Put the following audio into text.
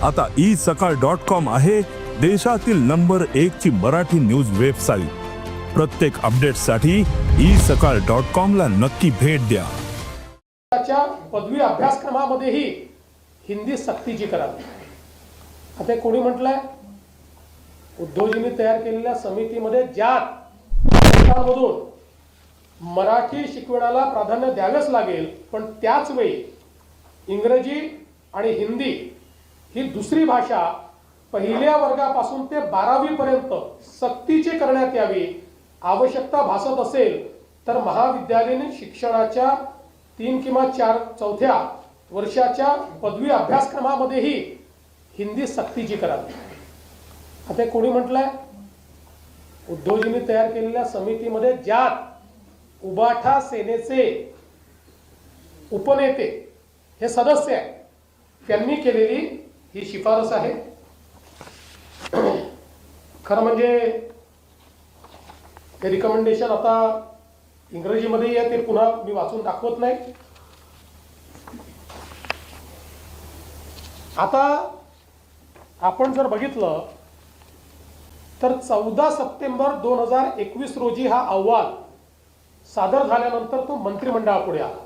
आता isakal.com आहे देशातील नंबर 1 ची मराठी न्यूज वेबसाईट। प्रत्येक अपडेटसाठी isakal.com ला नक्की भेट द्या। पदवी अभ्यासक्रमामध्येही हिंदी सक्तीची करावी। आता कोणी म्हटलंय उद्योजींनी तयार केलेल्या समितीमध्ये ज्यामधून मराठी शिकवण्याला प्राधान्य द्यावेच लागेल, पण त्याच वेळी इंग्रजी आणि हिंदी ही दुसरी भाषा पहिल्या वर्गापासून ते 12वी पर्यंत सक्तीची करण्यात यावी। आवश्यकता भासत असेल तर महाविद्यालयीन शिक्षणाच्या 3 किंवा 4 चौथ्या वर्षाच्या पदवी अभ्यासक्रमामध्येही हिंदी सक्तीची करावी। आता कोणी म्हटलंय उद्योजींनी तयार केलेल्या समितीमध्ये ज्यात उबाठा सेनेचे उपनेते हे सदस्य आहेत, त्यांनी केलेली ही शिफारस आहे। खरं म्हणजे हे रिकमेंडेशन आता इंग्रजीमध्ये आहे, ते पुन्हा मी वाचून दाखवत नाही। आता आपण जर बघितलं तर 14 सप्टेंबर 2021 रोजी हा अहवाल सादर झाल्यानंतर तो मंत्रिमंडळापुढे आला।